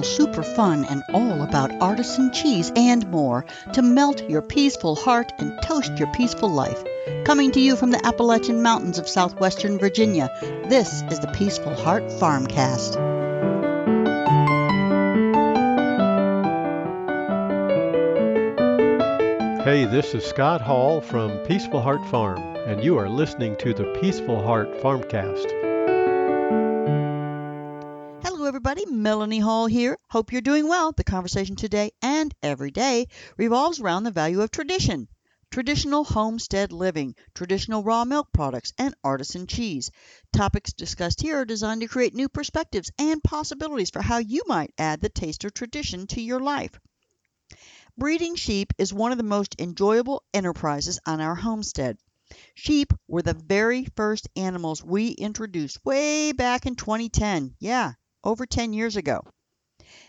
super fun, and all about artisan cheese and more to melt your peaceful heart and toast your peaceful life. Coming to you from the Appalachian Mountains of southwestern Virginia, this is the Peaceful Heart FarmCast. Hey, this is Scott Hall from Peaceful Heart Farm, and you are listening to the Peaceful Heart FarmCast. Hello, everybody. Melanie Hall here. Hope you're doing well. The conversation today and every day revolves around the value of tradition. Traditional homestead living, traditional raw milk products, and artisan cheese. Topics discussed here are designed to create new perspectives and possibilities for how you might add the taste of tradition to your life. Breeding sheep is one of the most enjoyable enterprises on our homestead. Sheep were the very first animals we introduced way back in 2010. Yeah, over 10 years ago.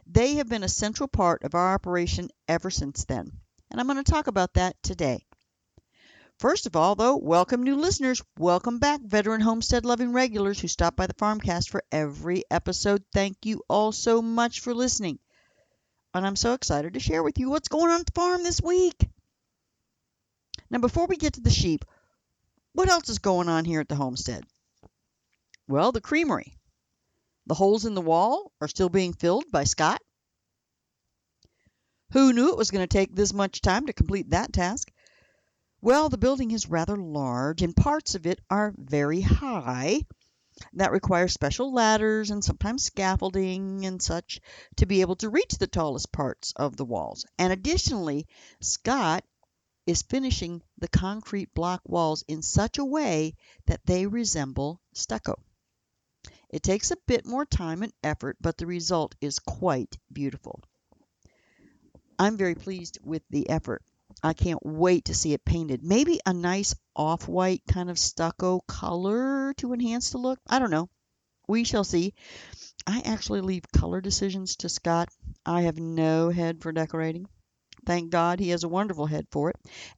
They have been a central part of our operation ever since then, and I'm going to talk about that today. First of all, though, welcome new listeners. Welcome back, veteran homestead-loving regulars who stop by the FarmCast for every episode. Thank you all so much for listening. And I'm so excited to share with you what's going on at the farm this week. Now, before we get to the sheep, what else is going on here at the homestead? Well, the creamery. The holes in the wall are still being filled by Scott. Who knew it was going to take this much time to complete that task? Well, the building is rather large, and parts of it are very high. That requires special ladders and sometimes scaffolding and such to be able to reach the tallest parts of the walls. And additionally, Scott is finishing the concrete block walls in such a way that they resemble stucco. It takes a bit more time and effort, but the result is quite beautiful. I'm very pleased with the effort. I can't wait to see it painted. Maybe a nice off-white kind of stucco color to enhance the look. I don't know. We shall see. I actually leave color decisions to Scott. I have no head for decorating. Thank God he has a wonderful head for it.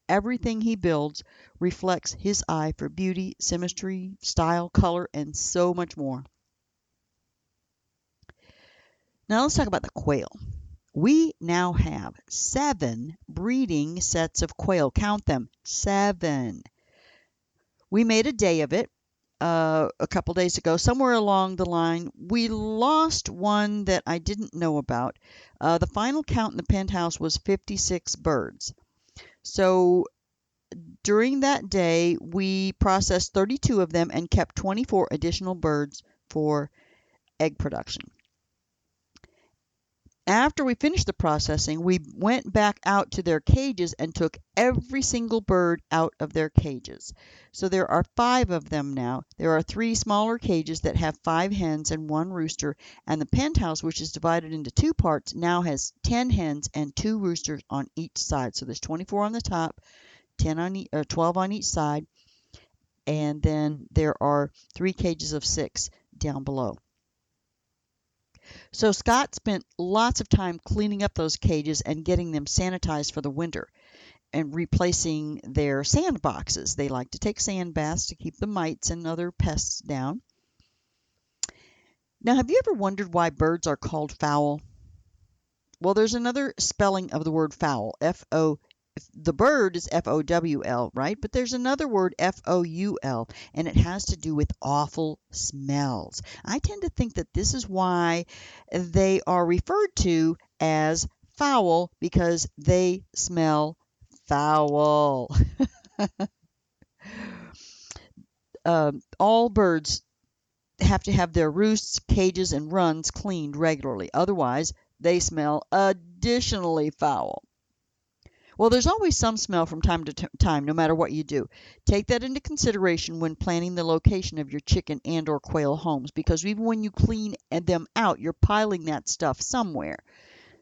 Everything he builds reflects his eye for beauty, symmetry, style, color, and so much more. Now let's talk about the quail. We now have 7 breeding sets of quail. Count them, 7. We made a day of it a couple days ago. Somewhere along the line, we lost one that I didn't know about. The final count in the penthouse was 56 birds. So during that day, we processed 32 of them and kept 24 additional birds for egg production. After we finished the processing, we went back out to their cages and took every single bird out of their cages. So there are 5 of them now. There are 3 smaller cages that have 5 hens and 1 rooster, and the penthouse, which is divided into 2 parts, now has 10 hens and 2 roosters on each side. So there's 24 on the top, 12 on each side, and then there are 3 cages of 6 down below. So Scott spent lots of time cleaning up those cages and getting them sanitized for the winter and replacing their sand boxes. They like to take sand baths to keep the mites and other pests down. Now, have you ever wondered why birds are called fowl? Well, there's another spelling of the word fowl, F-O. The bird is F-O-W-L, right? But there's another word, F-O-U-L, and it has to do with awful smells. I tend to think that this is why they are referred to as fowl, because they smell foul. All birds have to have their roosts, cages, and runs cleaned regularly. Otherwise, they smell additionally foul. Well, there's always some smell from time to time, no matter what you do. Take that into consideration when planning the location of your chicken and or quail homes, because even when you clean them out, you're piling that stuff somewhere.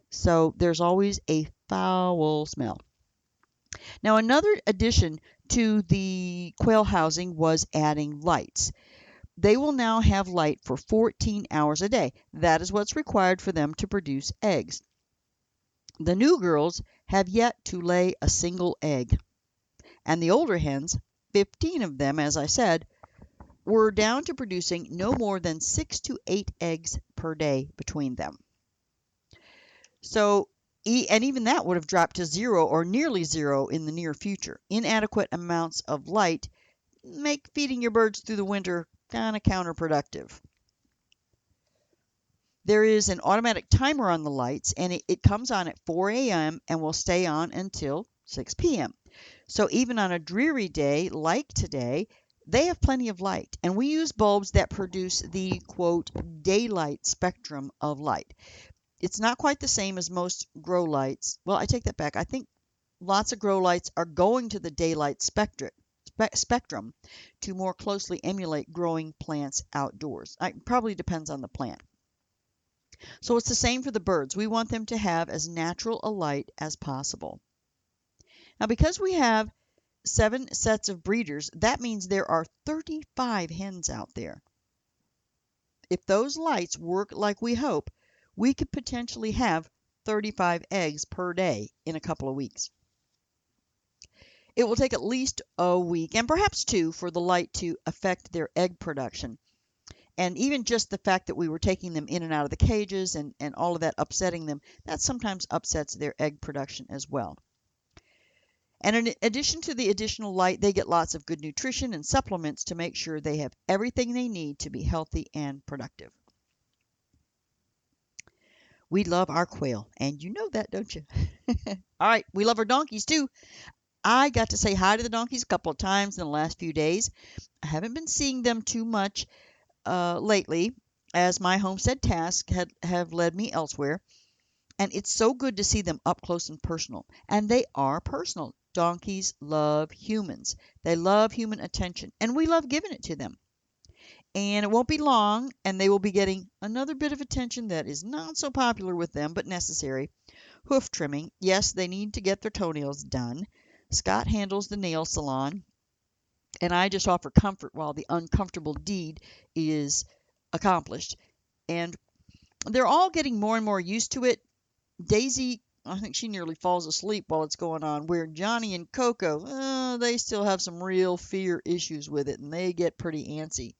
So there's always a foul smell. Now, another addition to the quail housing was adding lights. They will now have light for 14 hours a day. That is what's required for them to produce eggs. The new girls have yet to lay a single egg, and the older hens, 15 of them, as I said, were down to producing no more than 6 to 8 eggs per day between them. So, and even that would have dropped to zero or nearly zero in the near future. Inadequate amounts of light make feeding your birds through the winter kind of counterproductive. There is an automatic timer on the lights, and it comes on at 4 a.m. and will stay on until 6 p.m. So even on a dreary day like today, they have plenty of light. And we use bulbs that produce the, quote, daylight spectrum of light. It's not quite the same as most grow lights. Well, I take that back. I think lots of grow lights are going to the daylight spectrum to more closely emulate growing plants outdoors. It probably depends on the plant. So it's the same for the birds. We want them to have as natural a light as possible. Now, because we have 7 sets of breeders, that means there are 35 hens out there. If those lights work like we hope, we could potentially have 35 eggs per day in a couple of weeks. It will take at least a week and perhaps 2 for the light to affect their egg production. And even just the fact that we were taking them in and out of the cages and all of that upsetting them, that sometimes upsets their egg production as well. And in addition to the additional light, they get lots of good nutrition and supplements to make sure they have everything they need to be healthy and productive. We love our quail, and you know that, don't you? All right, we love our donkeys too. I got to say hi to the donkeys a couple of times in the last few days. I haven't been seeing them too much lately, as my homestead tasks have led me elsewhere. And it's so good to see them up close and personal. And they are personal. Donkeys love humans. They love human attention, and we love giving it to them. And it won't be long, and they will be getting another bit of attention that is not so popular with them, but necessary. Hoof trimming. Yes, they need to get their toenails done. Scott handles the nail salon, and I just offer comfort while the uncomfortable deed is accomplished. And they're all getting more and more used to it. Daisy, I think she nearly falls asleep while it's going on, where Johnny and Coco, they still have some real fear issues with it, and they get pretty antsy.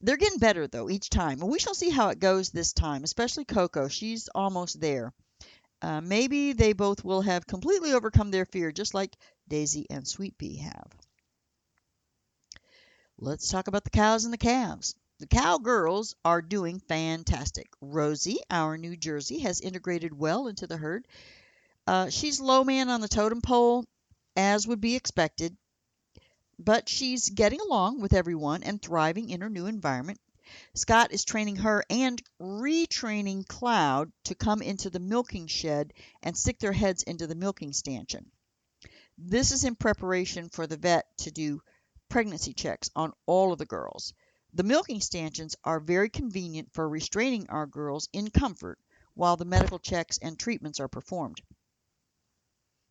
They're getting better, though, each time, and we shall see how it goes this time, especially Coco. She's almost there. Maybe they both will have completely overcome their fear, just like Daisy and Sweet Pea have. Let's talk about the cows and the calves. The cowgirls are doing fantastic. Rosie, our New Jersey, has integrated well into the herd. She's low man on the totem pole, as would be expected, but she's getting along with everyone and thriving in her new environment. Scott is training her and retraining Cloud to come into the milking shed and stick their heads into the milking stanchion. This is in preparation for the vet to do pregnancy checks on all of the girls. The milking stanchions are very convenient for restraining our girls in comfort while the medical checks and treatments are performed.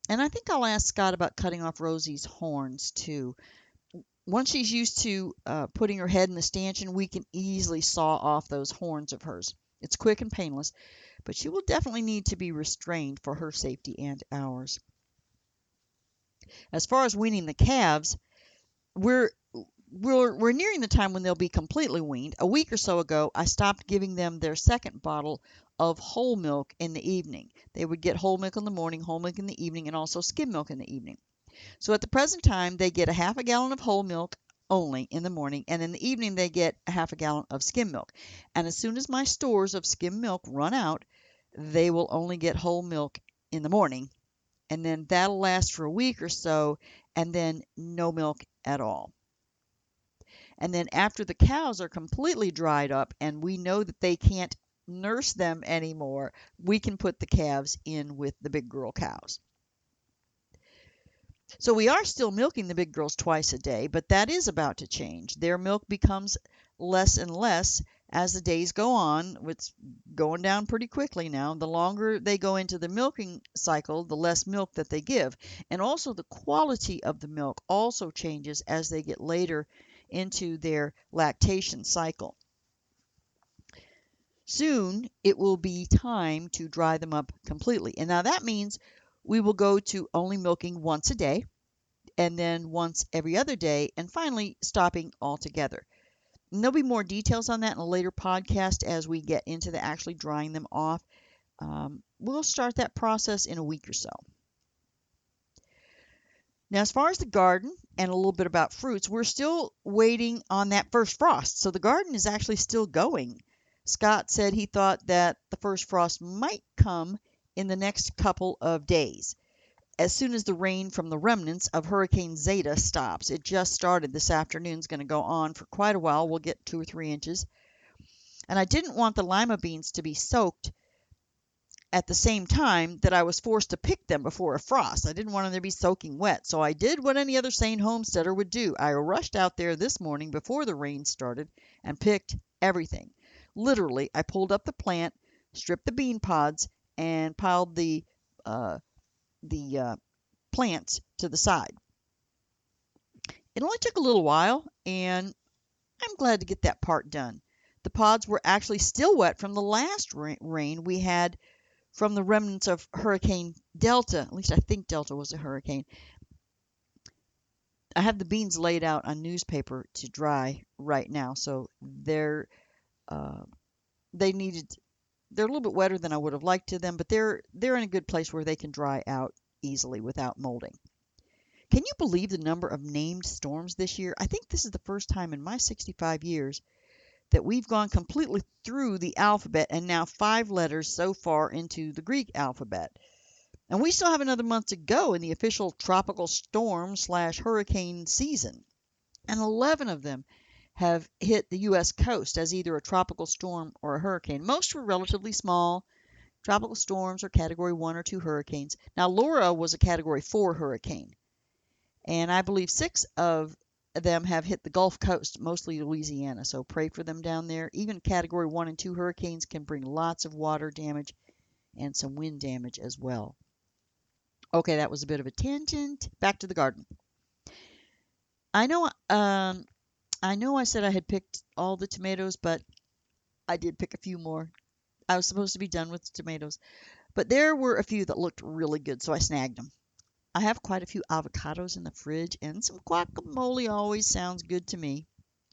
And I think I'll ask Scott about cutting off Rosie's horns too. Once she's used to putting her head in the stanchion, we can easily saw off those horns of hers. It's quick and painless, but she will definitely need to be restrained for her safety and ours. As far as weaning the calves, we're nearing the time when they'll be completely weaned. A week or so ago, I stopped giving them their second bottle of whole milk in the evening. They would get whole milk in the morning, whole milk in the evening, and also skim milk in the evening. So at the present time, they get a half a gallon of whole milk only in the morning, and in the evening they get a half a gallon of skim milk. And as soon as my stores of skim milk run out, they will only get whole milk in the morning, and then that'll last for a week or so, and then no milk at all. And then after the cows are completely dried up and we know that they can't nurse them anymore, we can put the calves in with the big girl cows. So we are still milking the big girls twice a day, but that is about to change. Their milk becomes less and less as the days go on. It's going down pretty quickly now. The longer they go into the milking cycle, the less milk that they give. And also the quality of the milk also changes as they get later into their lactation cycle. Soon it will be time to dry them up completely. And now that means we will go to only milking once a day, and then once every other day, and finally stopping altogether. And there'll be more details on that in a later podcast as we get into the actually drying them off. We'll start that process in a week or so. Now, as far as the garden and a little bit about fruits, we're still waiting on that first frost. So the garden is actually still going. Scott said he thought that the first frost might come in the next couple of days, as soon as the rain from the remnants of Hurricane Zeta stops. It just started this afternoon. It's going to go on for quite a while. We'll get 2 or 3 inches. And I didn't want the lima beans to be soaked at the same time that I was forced to pick them before a frost. I didn't want them to be soaking wet, so I did what any other sane homesteader would do. I rushed out there this morning before the rain started and picked everything. Literally, I pulled up the plant, stripped the bean pods, and piled the plants to the side. It only took a little while, and I'm glad to get that part done. The pods were actually still wet from the last rain we had from the remnants of Hurricane Delta. At least I think Delta was a hurricane. I have the beans laid out on newspaper to dry right now, so they're a little bit wetter than I would have liked to them, but they're in a good place where they can dry out easily without molding. Can you believe the number of named storms this year? I think this is the first time in my 65 years that we've gone completely through the alphabet and now 5 letters so far into the Greek alphabet. And we still have another month to go in the official tropical storm/hurricane season. And 11 of them have hit the U.S. coast as either a tropical storm or a hurricane. Most were relatively small. Tropical storms are Category 1 or 2 hurricanes. Now, Laura was a Category 4 hurricane. And I believe 6 of them have hit the Gulf Coast, mostly Louisiana. So pray for them down there. Even Category 1 and 2 hurricanes can bring lots of water damage and some wind damage as well. Okay, that was a bit of a tangent. Back to the garden. I know I said I had picked all the tomatoes, but I did pick a few more. I was supposed to be done with tomatoes, but there were a few that looked really good, so I snagged them. I have quite a few avocados in the fridge, and some guacamole always sounds good to me.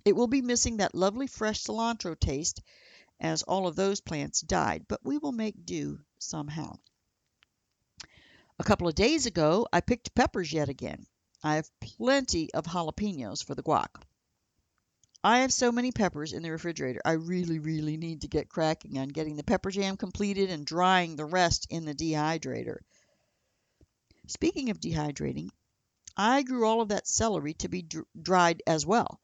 It will be missing that lovely fresh cilantro taste, as all of those plants died, but we will make do somehow. A couple of days ago, I picked peppers yet again. I have plenty of jalapenos for the guac. I have so many peppers in the refrigerator. I really need to get cracking on getting the pepper jam completed and drying the rest in the dehydrator. Speaking of dehydrating, I grew all of that celery to be dried as well.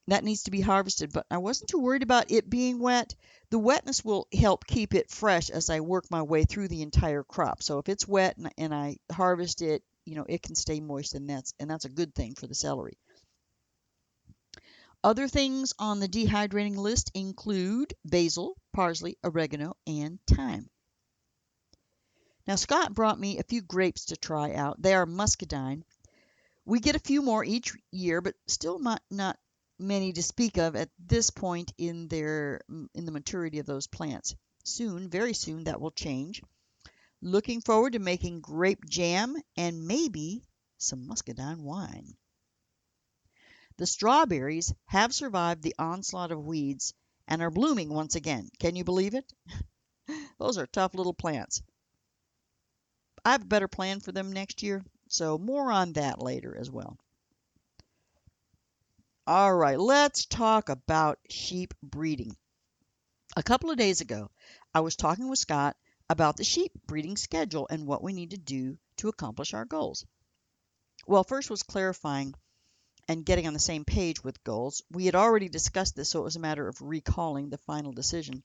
That needs to be harvested, but I wasn't too worried about it being wet. The wetness will help keep it fresh as I work my way through the entire crop. So if it's wet and I harvest it, it can stay moist, and that's a good thing for the celery. Other things on the dehydrating list include basil, parsley, oregano, and thyme. Now, Scott brought me a few grapes to try out. They are muscadine. We get a few more each year, but still not many to speak of at this point in the maturity of those plants. Soon, very soon, that will change. Looking forward to making grape jam and maybe some muscadine wine. The strawberries have survived the onslaught of weeds and are blooming once again. Can you believe it? Those are tough little plants. I have a better plan for them next year, so more on that later as well. All right, let's talk about sheep breeding. A couple of days ago, I was talking with Scott about the sheep breeding schedule and what we need to do to accomplish our goals. Well, first was clarifying and getting on the same page with goals. We had already discussed this, so it was a matter of recalling the final decision.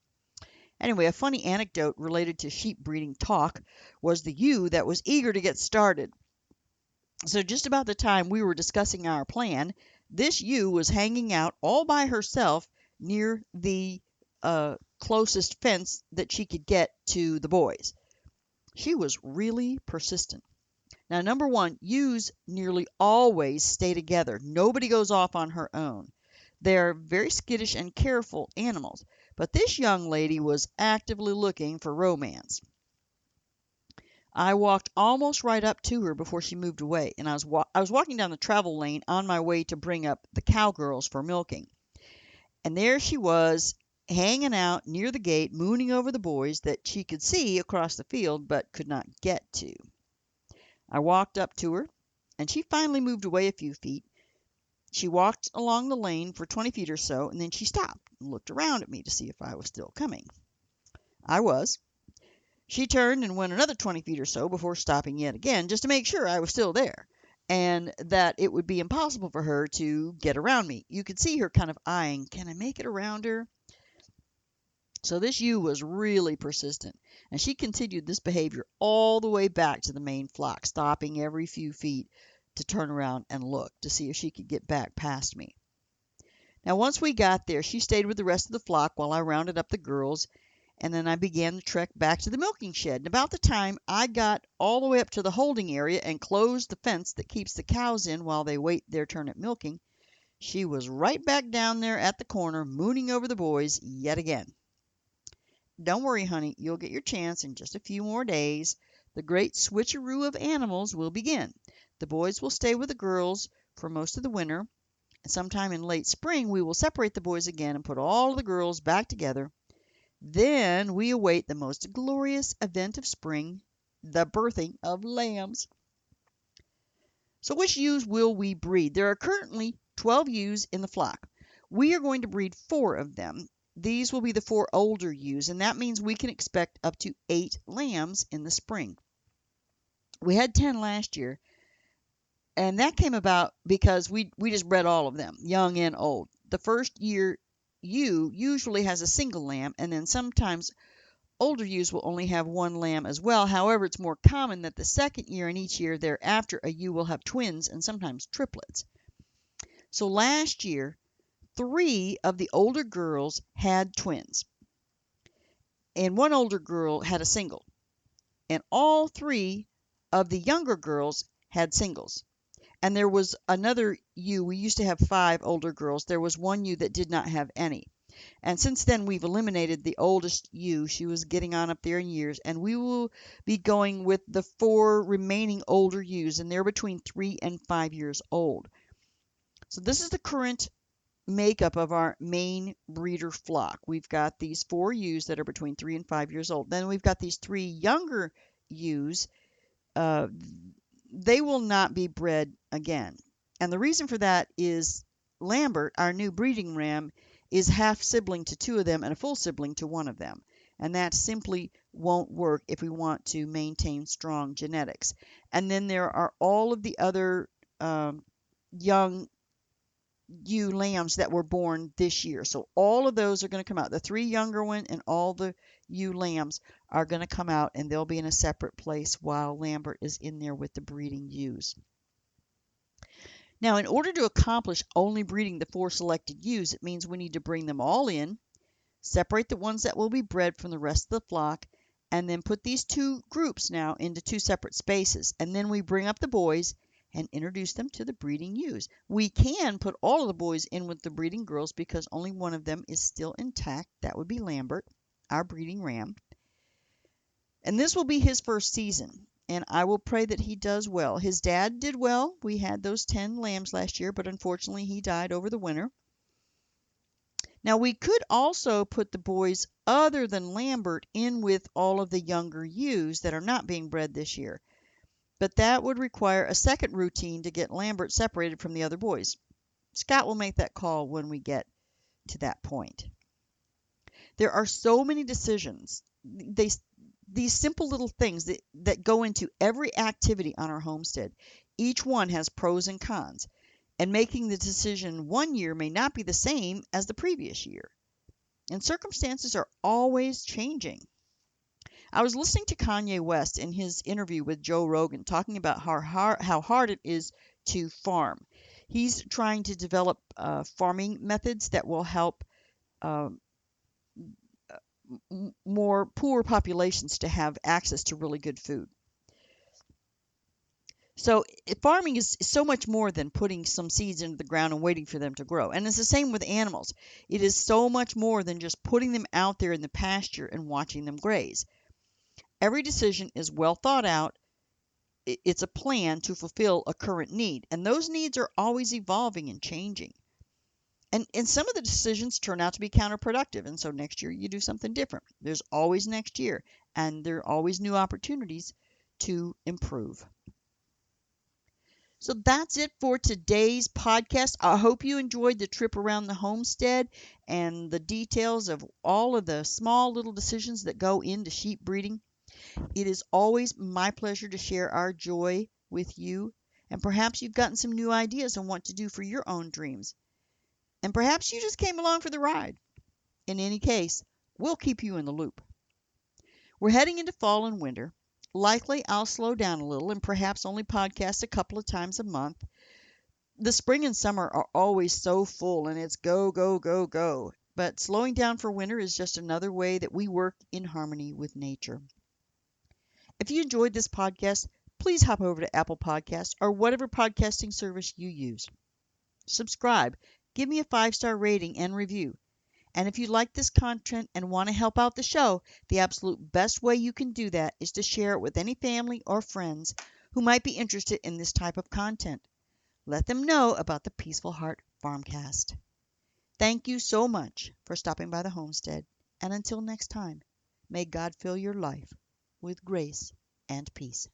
Anyway, a funny anecdote related to sheep breeding talk was the ewe that was eager to get started. So just about the time we were discussing our plan, this ewe was hanging out all by herself near the closest fence that she could get to the boys. She was really persistent. Now, number one, ewes nearly always stay together. Nobody goes off on her own. They're very skittish and careful animals. But this young lady was actively looking for romance. I walked almost right up to her before she moved away, and I was walking down the travel lane on my way to bring up the cowgirls for milking. And there she was, hanging out near the gate, mooning over the boys that she could see across the field but could not get to. I walked up to her, and she finally moved away a few feet. She walked along the lane for 20 feet or so, and then she stopped and looked around at me to see if I was still coming. I was. She turned and went another 20 feet or so before stopping yet again, just to make sure I was still there, and that it would be impossible for her to get around me. You could see her kind of eyeing, can I make it around her? So this ewe was really persistent, and she continued this behavior all the way back to the main flock, stopping every few feet to turn around and look to see if she could get back past me. Now, once we got there, she stayed with the rest of the flock while I rounded up the girls, and then I began the trek back to the milking shed. And about the time I got all the way up to the holding area and closed the fence that keeps the cows in while they wait their turn at milking, she was right back down there at the corner, mooning over the boys yet again. Don't worry, honey, you'll get your chance in just a few more days. The great switcheroo of animals will begin. The boys will stay with the girls for most of the winter, and sometime in late spring we will separate the boys again and put all of the girls back together. Then we await the most glorious event of spring, the birthing of lambs. So which ewes will we breed? There are currently 12 ewes in the flock. We are going to breed 4 of them. These will be the 4 older ewes, and that means we can expect up to 8 lambs in the spring. We had 10 last year, and that came about because we just bred all of them, young and old. The first year ewe usually has a single lamb, and then sometimes older ewes will only have 1 lamb as well. However, it's more common that the second year and each year thereafter a ewe will have twins and sometimes triplets. So last year, 3 of the older girls had twins, and 1 older girl had a single, and all 3 of the younger girls had singles. And there was another ewe. We used to have 5 older girls. There was 1 ewe that did not have any. And since then, we've eliminated the oldest ewe. She was getting on up there in years, and we will be going with the 4 remaining older ewes, and they're between 3 and 5 years old. So this is the current makeup of our main breeder flock. We've got these 4 ewes that are between 3 and 5 years old. Then we've got these 3 younger ewes. They will not be bred again. And the reason for that is Lambert, our new breeding ram, is half sibling to 2 of them and a full sibling to 1 of them. And that simply won't work if we want to maintain strong genetics. And then there are all of the other young ewe lambs that were born this year. So all of those are going to come out. The 3 younger ones and all the ewe lambs are going to come out, and they'll be in a separate place while Lambert is in there with the breeding ewes. Now, in order to accomplish only breeding the 4 selected ewes, it means we need to bring them all in, separate the ones that will be bred from the rest of the flock, and then put these 2 groups now into 2 separate spaces. And then we bring up the boys and introduce them to the breeding ewes. We can put all of the boys in with the breeding girls because only 1 of them is still intact. That would be Lambert, our breeding ram. And this will be his first season, and I will pray that he does well. His dad did well. We had those 10 lambs last year, but unfortunately he died over the winter. Now, we could also put the boys other than Lambert in with all of the younger ewes that are not being bred this year. But that would require a second routine to get Lambert separated from the other boys. Scott will make that call when we get to that point. There are so many decisions. These simple little things that go into every activity on our homestead. Each one has pros and cons. And making the decision one year may not be the same as the previous year. And circumstances are always changing. I was listening to Kanye West in his interview with Joe Rogan talking about how hard it is to farm. He's trying to develop farming methods that will help more poor populations to have access to really good food. So farming is so much more than putting some seeds into the ground and waiting for them to grow. And it's the same with animals. It is so much more than just putting them out there in the pasture and watching them graze. Every decision is well thought out. It's a plan to fulfill a current need. And those needs are always evolving and changing. And some of the decisions turn out to be counterproductive. And so next year you do something different. There's always next year, and there are always new opportunities to improve. So that's it for today's podcast. I hope you enjoyed the trip around the homestead and the details of all of the small little decisions that go into sheep breeding. It is always my pleasure to share our joy with you, and perhaps you've gotten some new ideas on what to do for your own dreams. And perhaps you just came along for the ride. In any case, we'll keep you in the loop. We're heading into fall and winter. Likely I'll slow down a little and perhaps only podcast a couple of times a month. The spring and summer are always so full and it's go, go, go, go. But slowing down for winter is just another way that we work in harmony with nature. If you enjoyed this podcast, please hop over to Apple Podcasts or whatever podcasting service you use. Subscribe, give me a 5-star rating and review. And if you like this content and want to help out the show, the absolute best way you can do that is to share it with any family or friends who might be interested in this type of content. Let them know about the Peaceful Heart FarmCast. Thank you so much for stopping by the homestead, and until next time, may God fill your life with grace and peace.